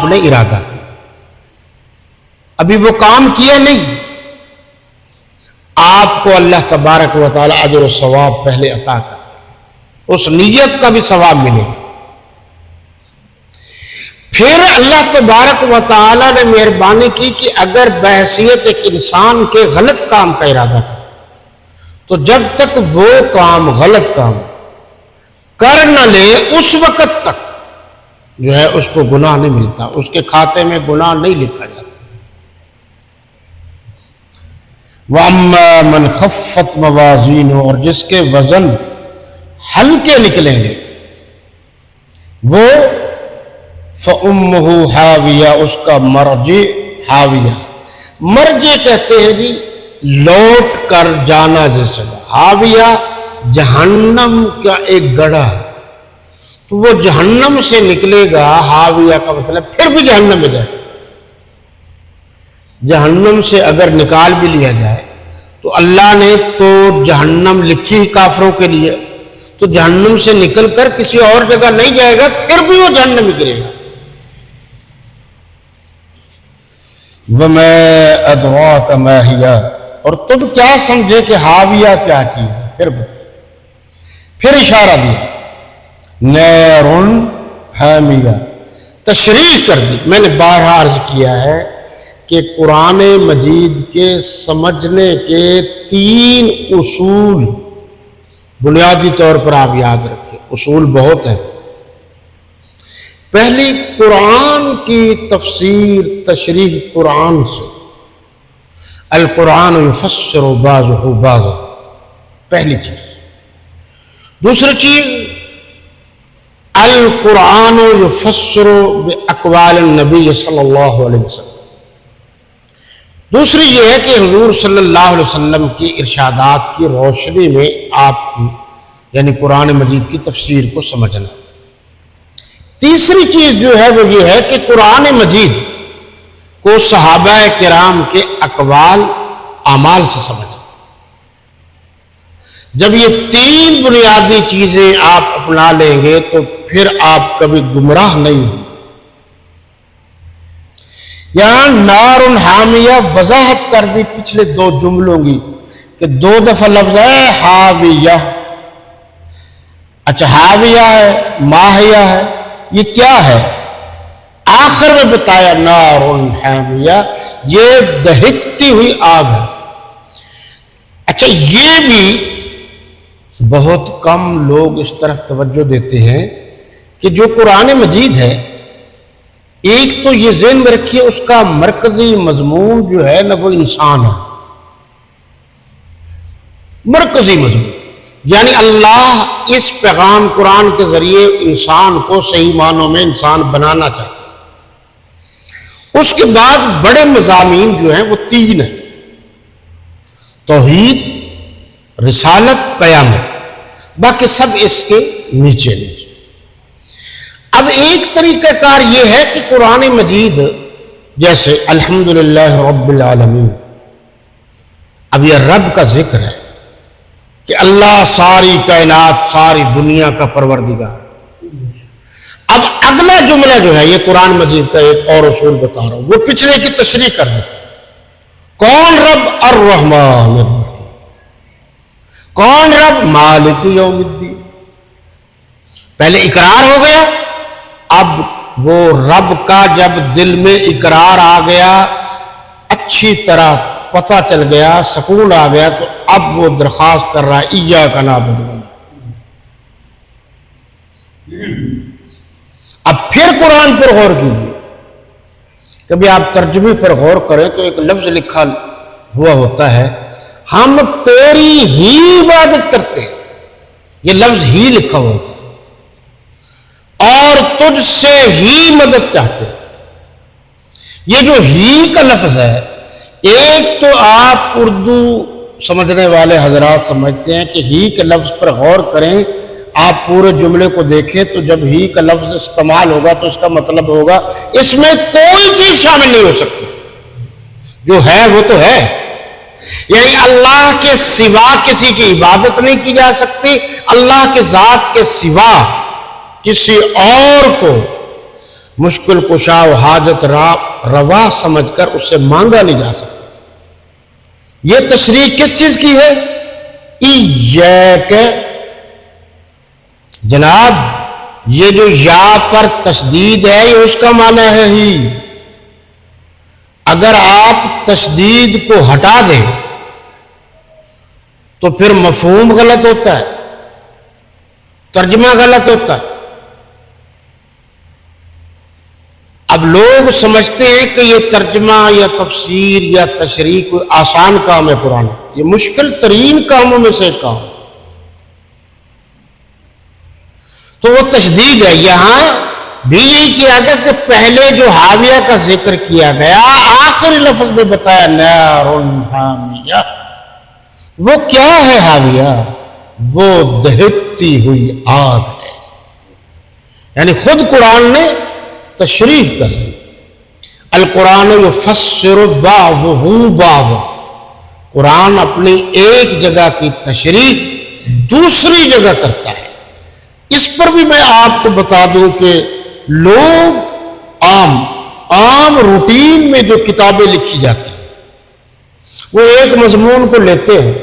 آپ نے ارادہ کیا، ابھی وہ کام کیا نہیں، آپ کو اللہ تبارک و تعالی اجر و ثواب پہلے عطا کر دے، اس نیت کا بھی ثواب ملے گا۔ پھر اللہ تبارک و تعالی نے مہربانی کی کہ اگر بحیثیت ایک انسان کے غلط کام کا ارادہ کرے تو جب تک وہ کام غلط کام کر نہ لے اس وقت تک جو ہے اس کو گناہ نہیں ملتا، اس کے کھاتے میں گناہ نہیں لکھا جاتا۔ وَأَمَّا مَنْ خَفَّتْ مَوَازِينُهُ، اور جس کے وزن ہلکے نکلیں گے وہ فَأُمُّهُ حَاوِيَةٌ، اس کا مرجع حاویہ، مرجع کہتے ہیں جی لوٹ کر جانا جس جگہ، حاویہ جہنم کا ایک گڑھا ہے، تو وہ جہنم سے نکلے گا، حاویہ کا مطلب پھر بھی جہنم میں جائے۔ جہنم سے اگر نکال بھی لیا جائے تو اللہ نے تو جہنم لکھی ہی کافروں کے لیے، تو جہنم سے نکل کر کسی اور جگہ نہیں جائے گا، پھر بھی وہ جہنم ہی گرے گا۔ وَمَا أَدْرَاكَ مَا هِيَ، اور تم کیا سمجھے کہ حاویہ کیا چیز ہے، پھر بتائیں۔ پھر اشارہ دیا نَارٌ حَامِيَةٌ، تشریح کر دی۔ میں نے بارہا عرض کیا ہے کہ قرآن مجید کے سمجھنے کے 3 اصول بنیادی طور پر آپ یاد رکھیں، اصول بہت ہیں۔ پہلی، قرآن کی تفسیر تشریح قرآن سے، القرآن یفسر بعضہ بعضا، پہلی چیز۔ دوسری چیز، القرآن یفسر باقوال النبی صلی اللہ علیہ وسلم۔ دوسری یہ ہے کہ حضور صلی اللہ علیہ وسلم کی ارشادات کی روشنی میں آپ کی یعنی قرآن مجید کی تفسیر کو سمجھنا۔ تیسری چیز جو ہے وہ یہ ہے کہ قرآن مجید کو صحابہ کرام کے اقوال اعمال سے سمجھنا۔ جب یہ 3 بنیادی چیزیں آپ اپنا لیں گے تو پھر آپ کبھی گمراہ نہیں ہوں۔ یہاں نار حامیہ وضاحت کر دی پچھلے 2 جملوں کی کہ 2 دفعہ لفظ ہے حاویہ۔ اچھا حاویہ ہے، ماہیہ ہے، یہ کیا ہے؟ آخر میں بتایا نار حامیہ، یہ دہکتی ہوئی آگ ہے۔ اچھا یہ بھی بہت کم لوگ اس طرف توجہ دیتے ہیں کہ جو قرآن مجید ہے، ایک تو یہ ذہن میں رکھیے اس کا مرکزی مضمون جو ہے نا وہ انسان ہے، مرکزی مضمون، یعنی اللہ اس پیغام قرآن کے ذریعے انسان کو صحیح معنوں میں انسان بنانا چاہتے ہیں۔ اس کے بعد بڑے مضامین جو ہیں وہ 3 ہیں، توحید، رسالت، قیامت، باقی سب اس کے نیچے نیچے۔ اب ایک طریقہ کار یہ ہے کہ قرآن مجید جیسے الحمدللہ رب العالمین، اب یہ رب کا ذکر ہے کہ اللہ ساری کائنات، ساری دنیا کا پروردگار۔ اب اگلا جملہ جو ہے یہ قرآن مجید کا ایک اور اصول بتا رہا ہوں، وہ پچھلے کی تشریح کر دیتا ہے۔ کون رب؟ الرحمن الرحیم۔ کون رب؟ مالک یوم الدین۔ پہلے اقرار ہو گیا، اب وہ رب کا جب دل میں اقرار آ گیا، اچھی طرح پتہ چل گیا، سکون آ گیا، تو اب وہ درخواست کر رہا ہے ایاک نعبد۔ اب پھر قرآن پر غور کیجیے، کبھی آپ ترجمے پر غور کریں تو ایک لفظ لکھا ہوا ہوتا ہے ہم تیری ہی عبادت کرتے ہیں، یہ لفظ ہی لکھا ہوا ہوتا ہے، اور تجھ سے ہی مدد چاہتے ہیں۔ یہ جو ہی کا لفظ ہے، ایک تو آپ اردو سمجھنے والے حضرات سمجھتے ہیں کہ ہی کے لفظ پر غور کریں، آپ پورے جملے کو دیکھیں تو جب ہی کا لفظ استعمال ہوگا تو اس کا مطلب ہوگا اس میں کوئی چیز شامل نہیں ہو سکتی، جو ہے وہ تو ہے، یعنی اللہ کے سوا کسی کی عبادت نہیں کی جا سکتی، اللہ کے ذات کے سوا کسی اور کو مشکل کشا و حاجت روا سمجھ کر اس سے مانگا نہیں جا سکتا۔ یہ تشریح کس چیز کی ہے؟ ایاک، جناب یہ جو یا پر تشدید ہے یہ اس کا معنی ہے ہی۔ اگر آپ تشدید کو ہٹا دیں تو پھر مفہوم غلط ہوتا ہے، ترجمہ غلط ہوتا ہے۔ اب لوگ سمجھتے ہیں کہ یہ ترجمہ یا تفسیر یا تشریح کوئی آسان کام ہے قرآن، یہ مشکل ترین کاموں میں سے ایک کام ہے۔ تو وہ تشدید ہے۔ یہاں بھی یہی کیا گیا کہ پہلے جو حاویہ کا ذکر کیا گیا آخری لفظ میں بتایا نار حامیہ، وہ کیا ہے حاویہ؟ وہ دہکتی ہوئی آگ ہے۔ یعنی خود قرآن نے تشریح کر دی۔ القرآن یفسر بعضہ بعضا، قرآن اپنی ایک جگہ کی تشریح دوسری جگہ کرتا ہے۔ اس پر بھی میں آپ کو بتا دوں کہ لوگ عام روٹین میں جو کتابیں لکھی جاتی ہیں وہ ایک مضمون کو لیتے ہیں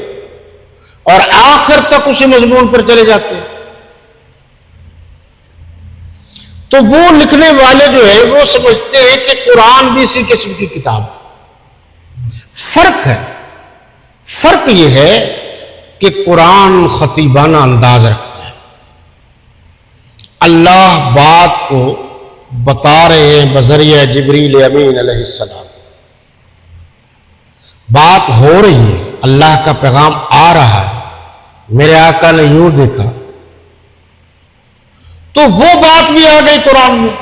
اور آخر تک اسی مضمون پر چلے جاتے ہیں۔ تو وہ لکھنے والے جو ہے وہ سمجھتے ہیں کہ قرآن بھی اسی قسم کی کتاب ہے۔ فرق ہے، فرق یہ ہے کہ قرآن خطیبانہ انداز رکھتا ہے۔ اللہ بات کو بتا رہے ہیں بذریعہ جبریل امین علیہ السلام، بات ہو رہی ہے، اللہ کا پیغام آ رہا ہے، میرے آقا نے یوں دیکھا، تو وہ بات بھی آ گئی قرآن میں۔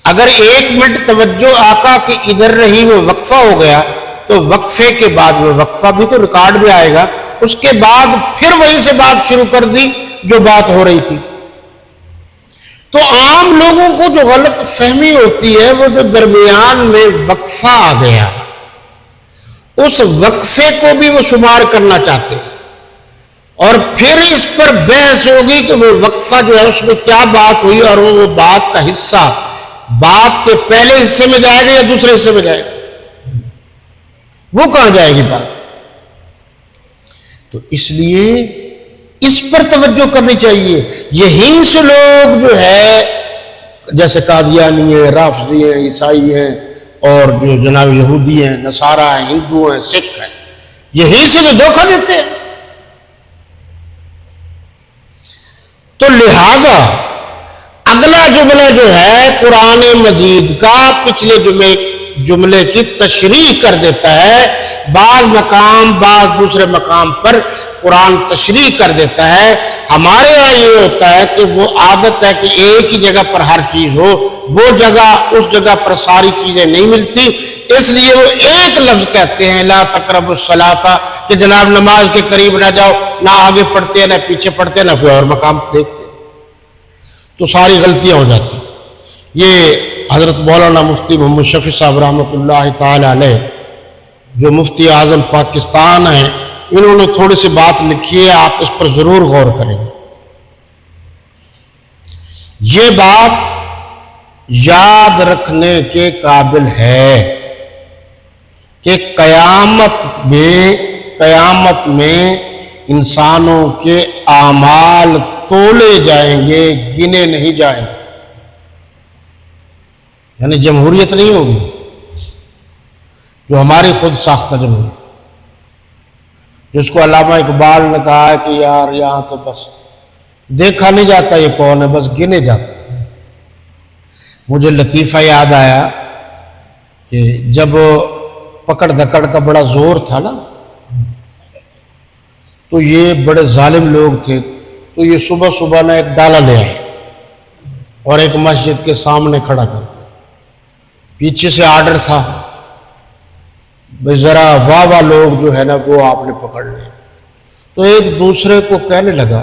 اگر ایک منٹ توجہ آقا کی ادھر رہی، وہ وقفہ ہو گیا، تو وقفے کے بعد وہ وقفہ بھی تو ریکارڈ میں آئے گا، اس کے بعد پھر وہیں سے بات شروع کر دی جو بات ہو رہی تھی۔ تو عام لوگوں کو جو غلط فہمی ہوتی ہے وہ جو درمیان میں وقفہ آ گیا، اس وقفے کو بھی وہ شمار کرنا چاہتے ہیں، اور پھر اس پر بحث ہوگی کہ وہ وقفہ جو ہے اس میں کیا بات ہوئی، اور وہ بات کا حصہ بات کے پہلے حصے میں جائے گا یا دوسرے حصے میں جائے گا، وہ کہاں جائے گی بات۔ تو اس لیے اس پر توجہ کرنی چاہیے۔ یہیں سے لوگ جو ہے جیسے قادیانی ہیں، رافضی ہیں، عیسائی ہیں، اور جو جناب یہودی ہیں، نصارہ ہیں، ہندو ہیں، سکھ ہیں، یہیں سے تو دھوکہ دیتے ہیں۔ تو لہذا اگلا جملہ جو ہے قرآن مجید کا پچھلے جملے کی تشریح کر دیتا ہے۔ بعض مقام بعض دوسرے مقام پر قرآن تشریح کر دیتا ہے۔ ہمارے یہاں یہ ہوتا ہے کہ وہ عادت ہے کہ ایک ہی جگہ پر ہر چیز ہو، وہ جگہ اس جگہ پر ساری چیزیں نہیں ملتی، اس لیے وہ ایک لفظ کہتے ہیں لا تقربوا الصلاۃ، کہ جناب نماز کے قریب نہ جاؤ، نہ آگے پڑھتے نہ پیچھے پڑھتے نہ کوئی اور مقام دیکھتے، تو ساری غلطیاں ہو جاتی۔ یہ حضرت مولانا مفتی محمد شفیع صاحب رحمۃ اللہ تعالی علیہ جو مفتی اعظم پاکستان ہیں، انہوں نے تھوڑی سی بات لکھی ہے، آپ اس پر ضرور غور کریں۔ یہ بات یاد رکھنے کے قابل ہے کہ قیامت میں انسانوں کے اعمال تولے جائیں گے، گنے نہیں جائیں گے۔ یعنی جمہوریت نہیں ہوگی جو ہماری خود ساختہ جمہوریت، جس کو علامہ اقبال نے کہا ہے کہ یار یہاں تو بس دیکھا نہیں جاتا یہ کون ہے، بس گنے جاتا ہے۔ مجھے لطیفہ یاد آیا کہ جب پکڑ دھکڑ کا بڑا زور تھا نا، تو یہ بڑے ظالم لوگ تھے، تو یہ صبح صبح نہ ایک ڈالا لے آئے اور ایک مسجد کے سامنے کھڑا کر دیا۔ پیچھے سے آرڈر تھا بھئی ذرا واہ لوگ جو ہے نا وہ آپ نے پکڑ لیں۔ تو ایک دوسرے کو کہنے لگا،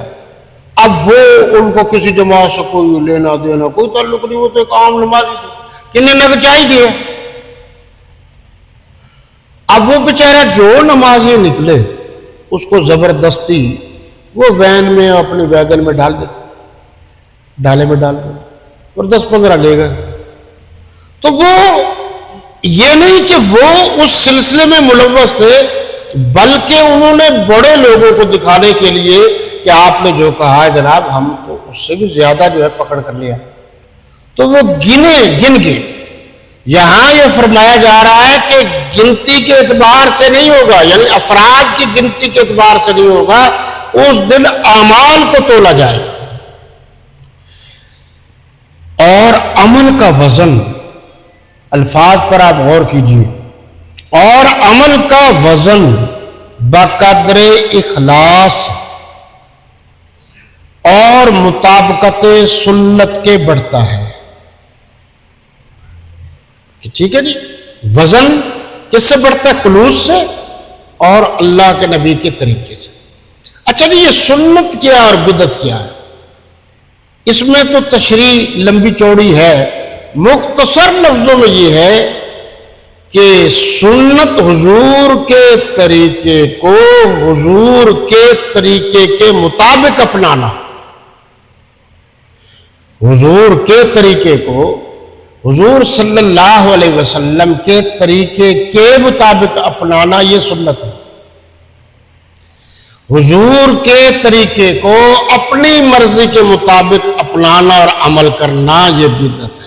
اب وہ ان کو کسی جماعت سے کوئی لینا دینا کوئی تعلق نہیں، وہ تو ایک عام نمازی تھے، کنہیں نگ چاہی دیے۔ اب وہ بیچارہ جو نمازی نکلے اس کو زبردستی وہ وین میں اپنی ویگن میں ڈال دیتے، ڈالے میں ڈال دیتے۔ اور 10-15 لے گئے. تو وہ یہ نہیں کہ وہ اس سلسلے میں ملوث تھے، بلکہ انہوں نے بڑے لوگوں کو دکھانے کے لیے کہ آپ نے جو کہا ہے جناب ہم تو اس سے بھی زیادہ جو ہے پکڑ کر لیا، تو وہ گن کے. یہاں یہ فرمایا جا رہا ہے کہ گنتی کے اعتبار سے نہیں ہوگا، یعنی افراد کی گنتی کے اعتبار سے نہیں ہوگا، اس دن اعمال کو تولا جائے. اور عمل کا وزن، الفاظ پر آپ غور کیجیے، اور عمل کا وزن بقدر اخلاص اور مطابقت سنت کے بڑھتا ہے. ٹھیک ہے جی، وزن کس سے بڑھتا ہے؟ خلوص سے اور اللہ کے نبی کے طریقے سے. اچھا جی، یہ سنت کیا اور بدعت کیا ہے؟ اس میں تو تشریح لمبی چوڑی ہے. مختصر لفظوں میں یہ ہے کہ سنت حضور کے طریقے کو حضور کے طریقے کے مطابق اپنانا، حضور کے طریقے کو حضور صلی اللہ علیہ وسلم کے طریقے کے مطابق اپنانا، یہ سنت ہے. حضور کے طریقے کو اپنی مرضی کے مطابق اپنانا اور عمل کرنا، یہ بدعت ہے.